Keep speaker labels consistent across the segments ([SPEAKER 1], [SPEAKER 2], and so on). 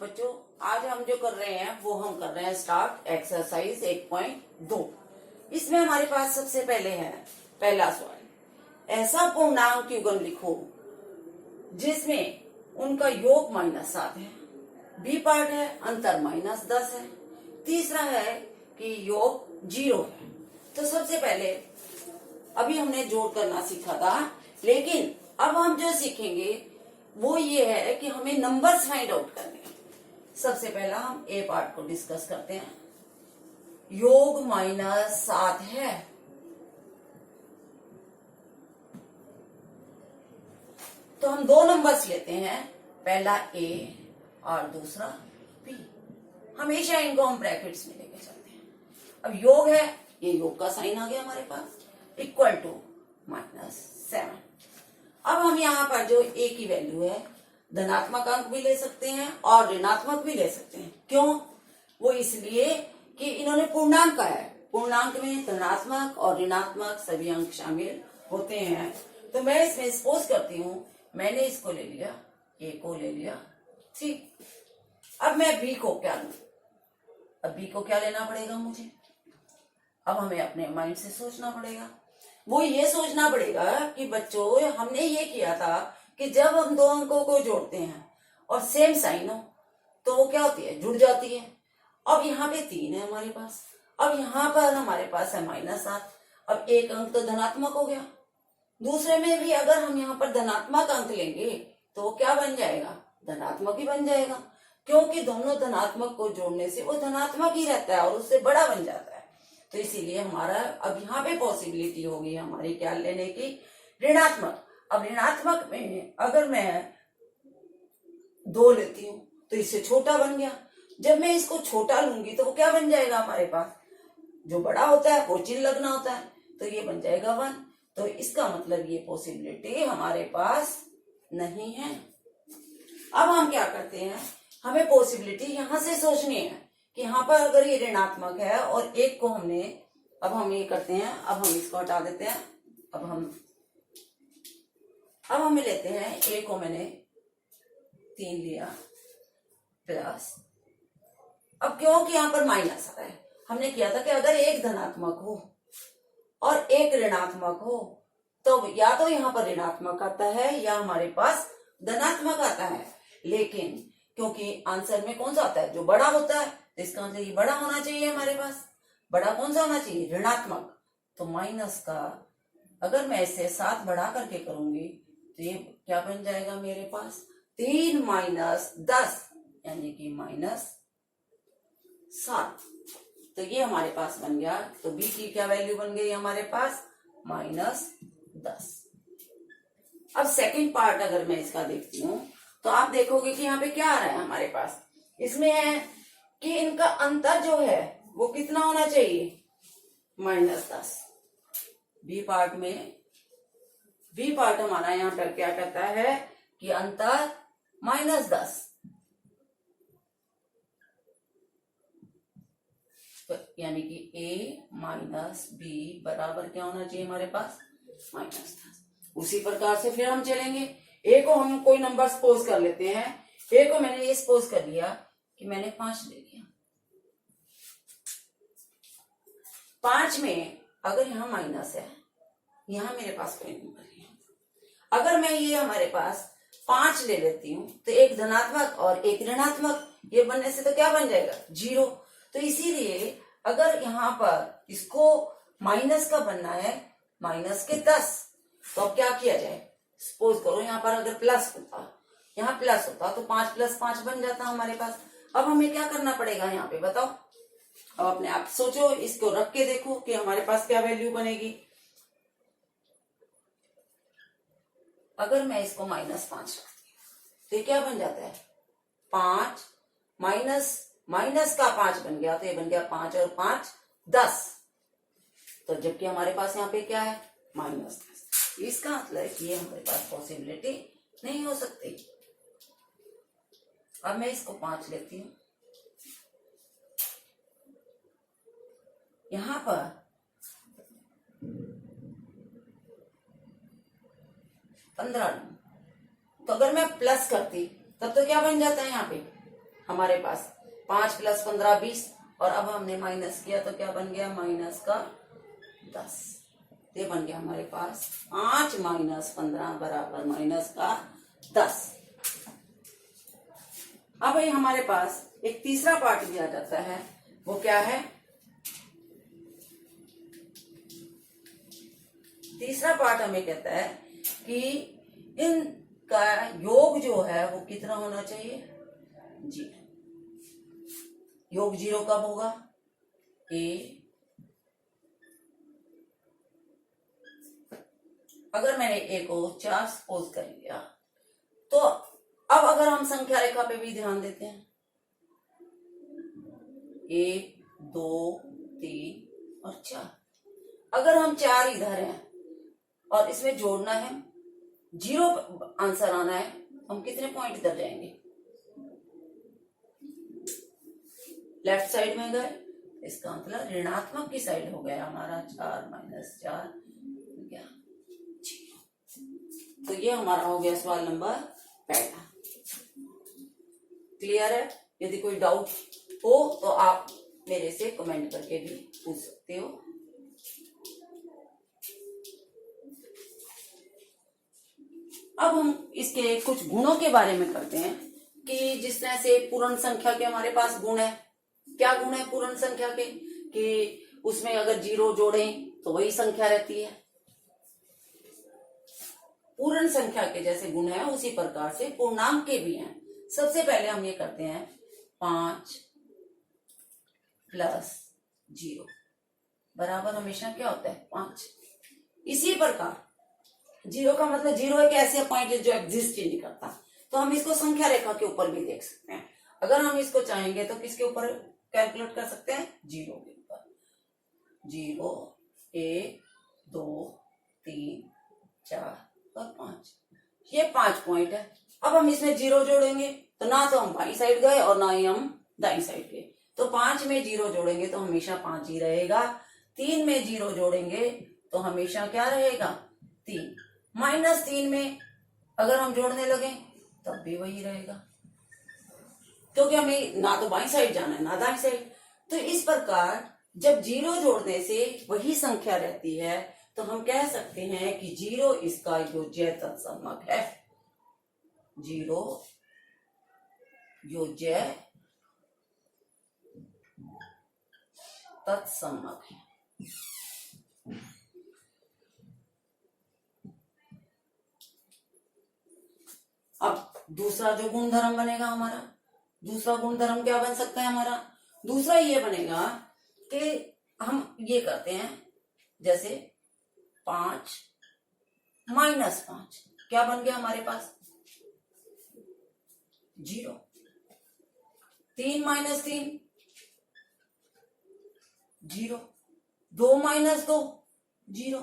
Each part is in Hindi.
[SPEAKER 1] बच्चों आज हम जो कर रहे हैं वो हम कर रहे हैं स्टार्ट एक्सरसाइज 1.2। इसमें हमारे पास सबसे पहले है पहला सवाल, ऐसा पूर्णांक युग्म लिखो जिसमें उनका योग -7 है। बी पार्ट है अंतर -10 है। तीसरा है कि योग 0 है। तो सबसे पहले अभी हमने जोड़ करना सीखा था, लेकिन अब हम जो सीखेंगे वो ये है कि हमें नंबर्स फाइंड आउट करने हैं। सबसे पहला हम ए पार्ट को डिस्कस करते हैं। योग -7 है, तो हम दो नंबर्स लेते हैं, पहला ए और दूसरा बी। हमेशा इनको हम ब्रैकेट्स में लेके चलते हैं। अब योग है, ये योग का साइन आ गया हमारे पास, इक्वल टू -7। अब हम यहाँ पर जो ए की वैल्यू है धनात्मक अंक भी ले सकते हैं और ऋणात्मक भी ले सकते हैं। क्यों? वो इसलिए कि इन्होंने पूर्णांक का है, पूर्णांक में धनात्मक और ऋणात्मक सभी अंक शामिल होते हैं। तो मैं इसमें सपोज करती हूँ, मैंने इसको ले लिया, ए को ले लिया, ठीक। अब मैं बी को क्या लूं? अब बी को क्या लेना पड़ेगा मुझे? अब हमें अपने माइंड से सोचना पड़ेगा। वो ये सोचना पड़ेगा कि बच्चों हमने ये किया था कि जब हम दो अंकों को जोड़ते हैं और सेम साइन हो तो वो क्या होती है, जुड़ जाती है। अब यहाँ पे 3 है हमारे पास, अब यहाँ पर हमारे पास है -7। अब एक अंक तो धनात्मक हो गया, दूसरे में भी अगर हम यहाँ पर धनात्मक अंक लेंगे तो वो क्या बन जाएगा, धनात्मक ही बन जाएगा, क्योंकि दोनों धनात्मक को जोड़ने से वो धनात्मक ही रहता है और उससे बड़ा बन जाता है। तो इसीलिए हमारा अब यहाँ पे पॉसिबिलिटी होगी हमारी क्या लेने की, ऋणात्मक। अब ऋणात्मक में अगर मैं 2 लेती हूँ तो इससे छोटा बन गया। जब मैं इसको छोटा लूंगी तो वो क्या बन जाएगा, हमारे पास जो बड़ा होता है वो चिन्ह लगना होता है, तो ये बन जाएगा 1। तो इसका मतलब ये पॉसिबिलिटी हमारे पास नहीं है। अब हम क्या करते हैं, हमें पॉसिबिलिटी यहां से सोचनी है कि यहाँ पर अगर ये ऋणात्मक है और एक को हमने, अब हम ये करते हैं, अब हम इसको हटा देते हैं। अब हम लेते हैं, ए को मैंने 3 लिया प्लस, अब क्योंकि यहाँ पर माइनस आ रहा है, हमने किया था कि अगर एक धनात्मक हो और एक ऋणात्मक हो तो या तो यहाँ पर ऋणात्मक आता है या हमारे पास धनात्मक आता है। लेकिन क्योंकि आंसर में कौन सा आता है, जो बड़ा होता है, तो इसका मतलब ये बड़ा होना चाहिए हमारे पास। बड़ा कौन सा होना चाहिए, ऋणात्मक। तो माइनस का अगर मैं इसे 7 बढ़ा करके करूंगी तो ये क्या बन जाएगा मेरे पास, 3 - 10 यानी कि -7। तो ये हमारे पास बन गया। तो बी की क्या वैल्यू बन गई हमारे पास, -10। अब सेकंड पार्ट अगर मैं इसका देखती हूँ तो आप देखोगे कि यहाँ पे क्या आ रहा है हमारे पास, इसमें है कि इनका अंतर जो है वो कितना होना चाहिए, -10। बी पार्ट हमारा यहाँ पर क्या कहता है कि अंतर -10। तो यानी कि a - b बराबर क्या होना चाहिए हमारे पास, -10। उसी प्रकार से फिर हम चलेंगे, a को हम कोई नंबर सपोज कर लेते हैं। a को मैंने ये सपोज कर लिया कि मैंने 5 ले लिया। 5 में अगर यहाँ माइनस है, यहाँ मेरे पास कोई नंबर नहीं है। अगर मैं ये हमारे पास 5 ले लेती हूँ तो एक धनात्मक और एक ऋणात्मक, ये बनने से तो क्या बन जाएगा, 0। तो इसीलिए अगर यहाँ पर इसको माइनस का बनना है, -10, तो अब क्या किया जाए, सपोज करो यहाँ पर अगर प्लस होता, यहाँ प्लस होता तो 5 + 5 बन जाता हमारे पास। अब हमें क्या करना पड़ेगा यहाँ पे, बताओ। अब अपने आप सोचो, इसको रख के देखो कि हमारे पास क्या वैल्यू बनेगी। अगर मैं इसको -5 रखती हूँ तो ये क्या बन जाता है, 5 माइनस का 5 बन गया, तो ये बन गया 5 और 5 10। तो जबकि हमारे पास यहाँ पे क्या है, -10। इसका मतलब है कि ये हमारे पास पॉसिबिलिटी नहीं हो सकती। अब मैं इसको 5 लेती हूँ, यहां पर 15 लूं, तो अगर मैं प्लस करती तब तो क्या बन जाता है यहाँ पे हमारे पास 5 + 15 20, और अब हमने माइनस किया तो क्या बन गया, माइनस का 10। ये बन गया हमारे पास 5 - 15 बराबर माइनस का 10। अब भाई हमारे पास एक तीसरा पार्ट भी आ जाता है, वो क्या है, तीसरा पार्ट हमें कहता है कि इनका योग जो है वो कितना होना चाहिए, 0। योग 0 कब होगा, अगर मैंने a को 4 सपोज कर लिया, तो अब अगर हम संख्या रेखा पे भी ध्यान देते हैं, 1 2 3 और 4, अगर हम 4 इधर हैं और इसमें जोड़ना है, 0 आंसर आना है, हम कितने पॉइंट इधर जाएंगे, लेफ्ट साइड में गए, इसका मतलब ऋणात्मक की साइड हो गया हमारा, 4 - 4 क्या, 0। तो ये हमारा हो गया सवाल नंबर पहला। क्लियर है? यदि कोई डाउट हो तो आप मेरे से कमेंट करके भी पूछ सकते हो। अब हम इसके कुछ गुणों के बारे में करते हैं कि जिस तरह से पूर्ण संख्या के हमारे पास गुण है। क्या गुण है पूर्ण संख्या के, कि उसमें अगर 0 जोड़ें तो वही संख्या रहती है। पूर्ण संख्या के जैसे गुण है उसी प्रकार से पूर्णांक के भी हैं। सबसे पहले हम ये करते हैं 5 + 0 बराबर हमेशा क्या होता है, 5। इसी प्रकार 0 का मतलब 0 एक ऐसे पॉइंट जो एग्जिस्ट ही नहीं करता, तो हम इसको संख्या रेखा के ऊपर भी देख सकते हैं। अगर हम इसको चाहेंगे तो किसके ऊपर कैलकुलेट कर सकते हैं, 0 के ऊपर। 0 1 2 3 4 और 5, ये 5 पॉइंट है। अब हम इसमें 0 जोड़ेंगे तो ना तो हम बाई साइड गए और ना ही हम दाई साइड गए, तो 5 में 0 जोड़ेंगे तो हमेशा 5 ही रहेगा। 3 में 0 जोड़ेंगे तो हमेशा क्या रहेगा, 3। -3 में अगर हम जोड़ने लगे तब भी वही रहेगा, क्योंकि हमें ना तो बाई साइड जाना है ना दाई साइड। तो इस प्रकार जब 0 जोड़ने से वही संख्या रहती है तो हम कह सकते हैं कि 0 इसका योज्य तत्समक है। 0 योज्य तत्समक है। अब दूसरा जो गुणधर्म बनेगा हमारा, दूसरा गुणधर्म क्या बन सकता है हमारा, दूसरा ये बनेगा कि हम ये करते हैं जैसे 5 - 5 क्या बन गया हमारे पास, 0। 3 - 3 0, 2 - 2 0।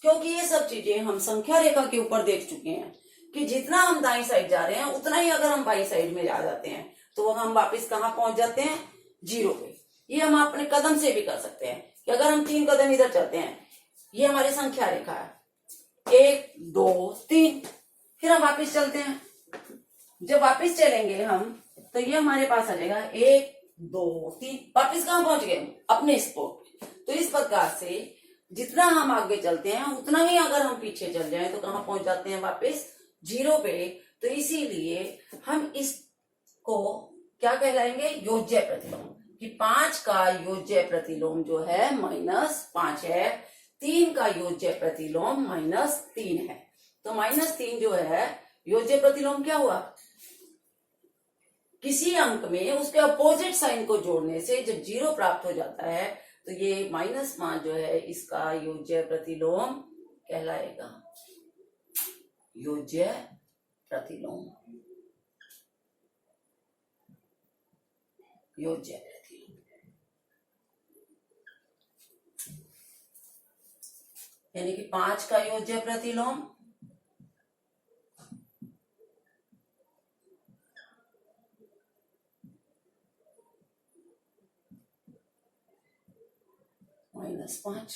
[SPEAKER 1] क्योंकि ये सब चीजें हम संख्या रेखा के ऊपर देख चुके हैं कि जितना हम दाई साइड जा रहे हैं उतना ही अगर हम बाई साइड में जा जाते हैं तो हम वापस कहाँ पहुंच जाते हैं, 0 पे। ये हम अपने कदम से भी कर सकते हैं कि अगर हम 3 कदम इधर चलते हैं, ये हमारी संख्या रेखा है, 1 2 3, फिर हम वापस चलते हैं। जब वापस चलेंगे हम तो ये हमारे पास आ जाएगा 1 2 3, वापस कहाँ पहुंच गए, अपने स्पॉट पे। तो इस प्रकार से जितना हम आगे चलते हैं उतना ही अगर हम पीछे चल जाएं तो कहाँ पहुंच जाते हैं, वापस 0 पे। तो इसीलिए हम इसको क्या कहलाएंगे, योज्य प्रतिलोम, कि 5 का योज्य प्रतिलोम जो है -5 है, 3 का योज्य प्रतिलोम -3 है। तो -3 जो है योज्य प्रतिलोम क्या हुआ, किसी अंक में उसके अपोजिट साइन को जोड़ने से जब 0 प्राप्त हो जाता है तो ये -5 जो है इसका योज्य प्रतिलोम कहलाएगा, योज्य प्रतिलोम, योज्य प्रतिलोम। यानी कि 5 का योज्य प्रतिलोम -5,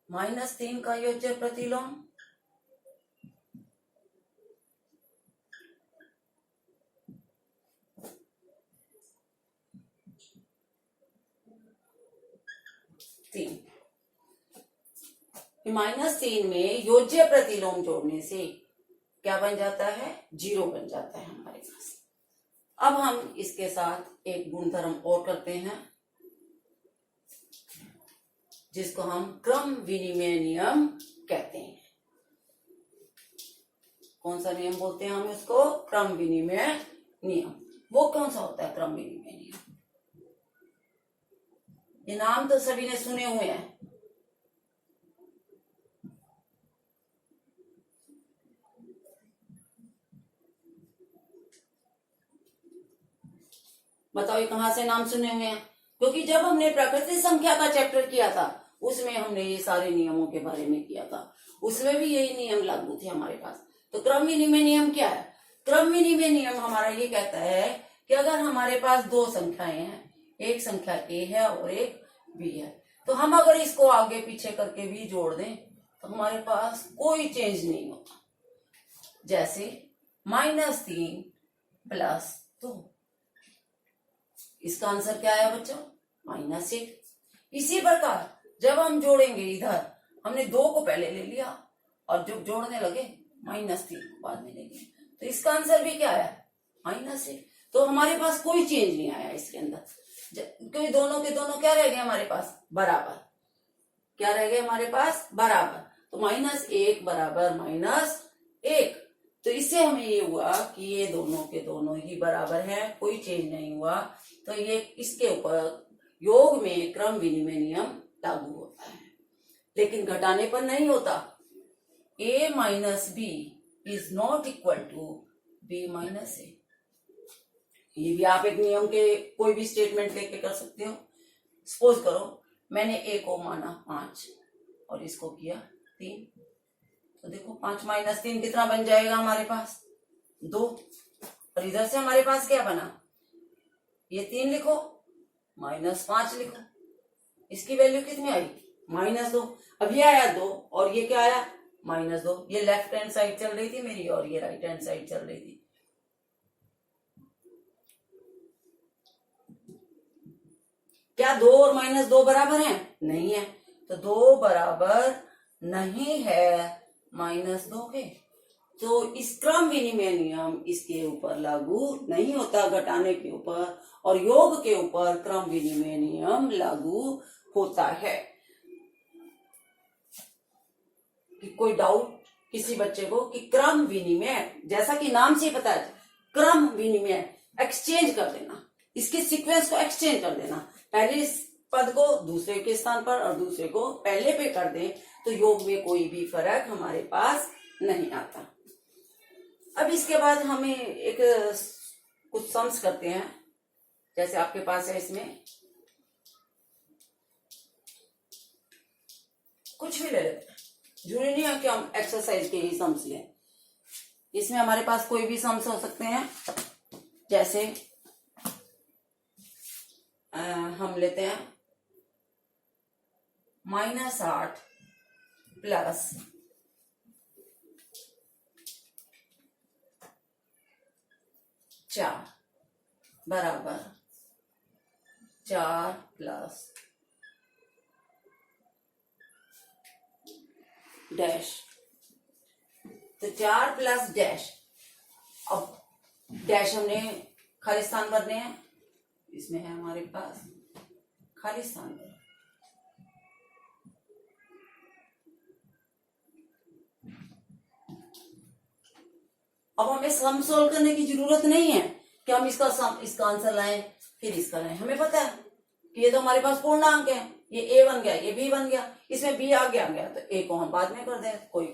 [SPEAKER 1] -3 का योज्य प्रतिलोम कि -3 में योज्य प्रतिलोम जोड़ने से क्या बन जाता है, 0 बन जाता है हमारे पास। अब हम इसके साथ एक गुणधर्म और करते हैं जिसको हम क्रम विनिमय नियम कहते हैं। कौन सा नियम बोलते हैं हम इसको, क्रम विनिमय नियम। वो कौन सा होता है क्रम विनिमय नियम? ये नाम तो सभी ने सुने हुए हैं। बताओ ये कहां से नाम सुने हुए हैं? क्योंकि जब हमने प्राकृतिक संख्या का चैप्टर किया था उसमें हमने ये सारे नियमों के बारे में किया था, उसमें भी यही नियम लागू थे हमारे पास। तो क्रम विनिमय नियम क्या है? क्रम विनिमय नियम हमारा ये कहता है कि अगर हमारे पास दो संख्याएं हैं, एक संख्या a है और एक b है, तो हम अगर इसको आगे पीछे करके भी जोड़ दें तो हमारे पास कोई चेंज नहीं होता। जैसे -3 + 2, इसका आंसर क्या है बच्चों, -1। इसी प्रकार जब हम जोड़ेंगे, इधर हमने 2 को पहले ले लिया और जब जोड़ने लगे -3 को बाद में लेंगे, तो इसका आंसर भी क्या है, -1। तो हमारे पास कोई चेंज नहीं आया इसके अंदर, क्योंकि दोनों के दोनों क्या रह गए हमारे पास, बराबर। क्या रह गए हमारे पास, बराबर। तो -1 बराबर -1। तो इससे हमें ये हुआ कि ये दोनों के दोनों ही बराबर है, कोई चेंज नहीं हुआ। तो ये इसके ऊपर योग में क्रम विनिमय नियम लागू होता है। लेकिन घटाने पर नहीं होता। a - b is not equal to b - a। ये भी आप एक नियम के कोई भी स्टेटमेंट लेके कर सकते हो। सपोज करो मैंने a को माना 5 और इसको किया 3, तो देखो 5 - 3 कितना बन जाएगा हमारे पास, 2। और इधर से हमारे पास क्या बना, ये 3 लिखो -5 लिखो, इसकी वैल्यू कितनी आई, -2। अब ये आया 2 और ये क्या आया, -2। ये लेफ्ट हैंड साइड चल रही थी मेरी और ये राइट हैंड साइड चल रही थी। क्या 2 और -2 बराबर हैं? नहीं है। तो 2 बराबर नहीं है -2 के। तो इस क्रम विनिमय नियम इसके ऊपर लागू नहीं होता, घटाने के ऊपर, और योग के ऊपर क्रम विनिमय नियम लागू होता है। कि कोई डाउट किसी बच्चे को कि क्रम विनिमय, जैसा कि नाम से ही पता है, क्रम विनिमय एक्सचेंज कर देना, इसके सीक्वेंस को एक्सचेंज कर देना, पहले इस पद को दूसरे के स्थान पर और दूसरे को पहले पे कर दें, तो योग में कोई भी फर्क हमारे पास नहीं आता। अब इसके बाद हमें एक कुछ सम्स करते हैं, जैसे आपके पास है, इसमें कुछ भी ले लेते हैं, जरूरी नहीं है कि हम एक्सरसाइज के ही सम्स लें। इसमें हमारे पास कोई भी सम्स हो सकते हैं। जैसे हम लेते हैं -8 प्लस 4 बराबर 4 प्लस डैश। तो 4 प्लस डैश, अब डैश हमने खाली स्थान भरने हैं, इसमें है हमारे पास खाली स्थान भर। अब हमें सम सोल्व करने की जरूरत नहीं है कि हम इसका आंसर लाएं फिर इसका लाएं। हमें पता है कि ये तो हमारे पास पूर्णांक है, ये a बन गया, ये b बन गया, इसमें b आगे आ गया, तो a को हम बाद में कर दें, कोई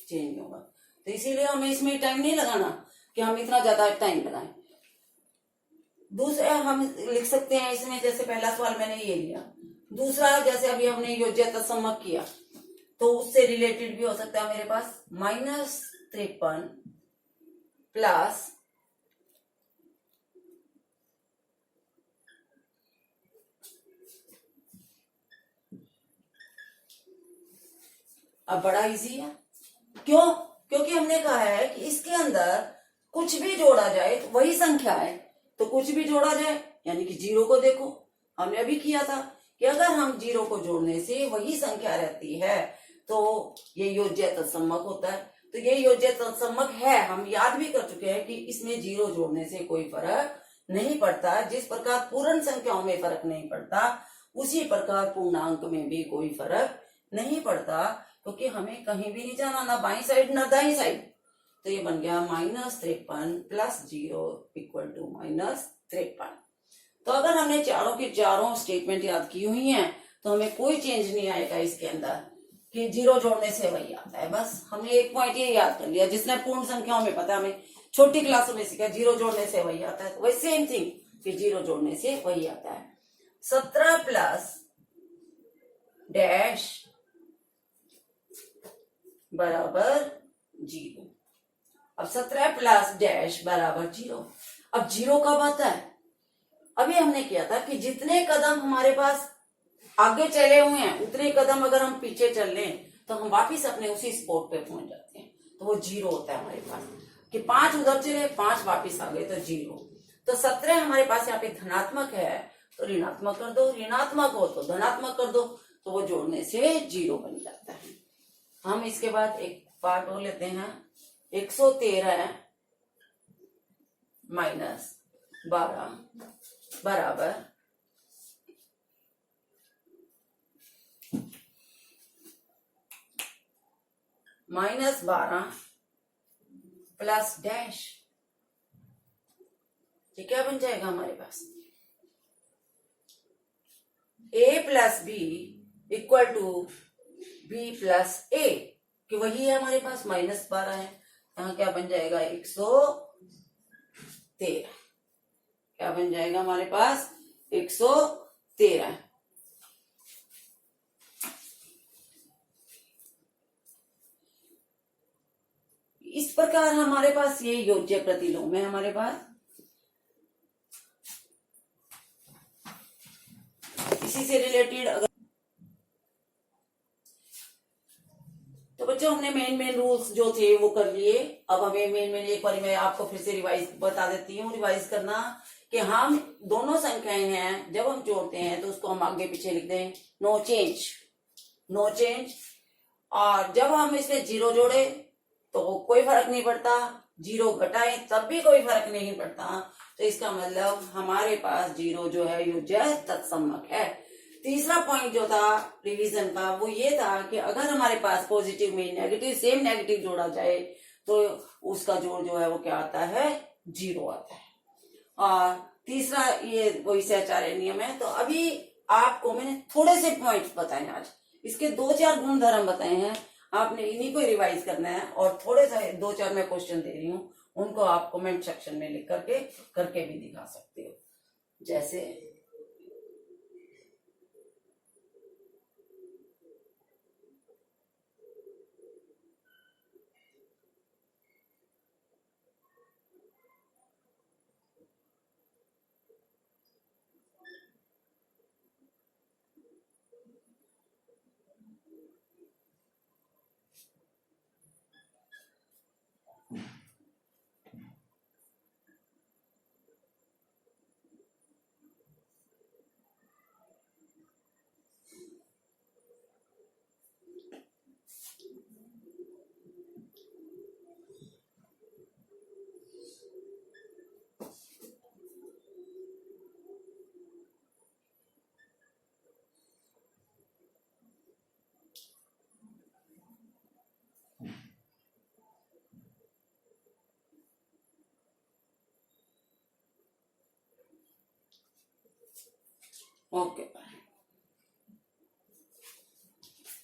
[SPEAKER 1] चेंज नहीं होगा। तो इसीलिए हमें इसमें टाइम नहीं लगाना कि हम इतना ज्यादा टाइम लगाएं। दूसरा हम लिख सकते हैं इसमें, जैसे पहला सवाल मैंने ये लिया, दूसरा जैसे अभी हमने योज्य तत्समक किया, तो उससे रिलेटेड भी हो सकता है मेरे पास -53 प्लस अब बड़ा इजी है। क्यों? क्योंकि हमने कहा है कि इसके अंदर कुछ भी जोड़ा जाए तो वही संख्या है, तो कुछ भी जोड़ा जाए यानी कि 0 को देखो, हमने अभी किया था कि अगर हम 0 को जोड़ने से वही संख्या रहती है तो ये योज्य तत्समक होता है। तो ये योज्य तत्समक है, हम याद भी कर चुके हैं कि इसमें जीरो जोड़ने से कोई फर्क नहीं पड़ता। जिस प्रकार पूर्ण संख्याओं में फर्क नहीं पड़ता, उसी प्रकार पूर्णांक में भी कोई फर्क नहीं पड़ता, क्योंकि हमें कहीं भी नहीं जाना, ना बाई साइड ना दाई साइड। तो ये बन गया -53 प्लस 0 इक्वल टू -53। तो अगर हमने चारों की चारों स्टेटमेंट याद की हुई हैं, तो हमें कोई चेंज नहीं आएगा इसके अंदर कि जीरो जोड़ने से वही आता है। बस हमने एक पॉइंट ये याद कर लिया, जिसने पूर्ण संख्याओं में पता, हमें छोटी क्लासों में सीखा जीरो जोड़ने से वही आता है, तो वही सेम थिंग कि जीरो जोड़ने से वही आता है। 17 प्लस डैश बराबर 0। अब 17 प्लस डैश बराबर 0। अब 0 कब आता है? अभी हमने किया था कि जितने कदम हमारे पास आगे चले हुए हैं, उतने कदम अगर हम पीछे चल लें तो हम वापिस अपने उसी स्पॉट पे पहुंच जाते हैं, तो वो 0 होता है हमारे पास। कि 5 उधर चले, 5 वापिस आ गए तो 0। तो 17 हमारे पास यहाँ पे धनात्मक है, तो ऋणात्मक कर दो, ऋणात्मक हो तो धनात्मक कर दो, तो वो जोड़ने से 0 बन जाता है। हम इसके बाद एक पार्ट और लेते हैं। 113 माइनस 12 बराबर -12 प्लस डैश। ये क्या बन जाएगा हमारे पास? a plus b equal to b plus a, कि वही है हमारे पास, -12 है। यहाँ क्या बन जाएगा? 113। क्या बन जाएगा हमारे पास? 113। इस प्रकार हमारे पास ये योज्य प्रतिलोम है हमारे पास। इसी से रिलेटेड अगर तो बच्चों हमने मेन रूल्स जो थे वो कर लिए। अब हमें मेन एक बार मैं आपको फिर से रिवाइज बता देती हूँ। रिवाइज करना कि हम दोनों संख्याएं हैं, जब हम जोड़ते हैं तो उसको हम आगे पीछे लिख दें नो चेंज, नो चेंज। और जब हम इसमें 0 जोड़े तो कोई फर्क नहीं पड़ता, 0 घटाए तब भी कोई फर्क नहीं पड़ता। तो इसका मतलब हमारे पास 0 जो है योज्य तत्समक है। तीसरा पॉइंट जो था रिवीजन का वो ये था कि अगर हमारे पास पॉजिटिव में नेगेटिव सेम नेगेटिव जोड़ा जाए तो उसका जोड़ जो है वो क्या आता है? 0 आता है। और तीसरा ये वही सहचार्य नियम है। तो अभी आपको मैंने थोड़े से पॉइंट्स बताए, आज इसके 2-4 गुणधर्म बताए हैं, आपने इन्हीं को रिवाइज करना है। और थोड़े से 2-4 मैं क्वेश्चन दे रही हूँ, उनको आप कमेंट सेक्शन में लिख करके भी दिखा सकते हो। जैसे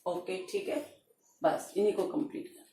[SPEAKER 1] ओके ठीक है, बस इन्हीं को कंप्लीट कर।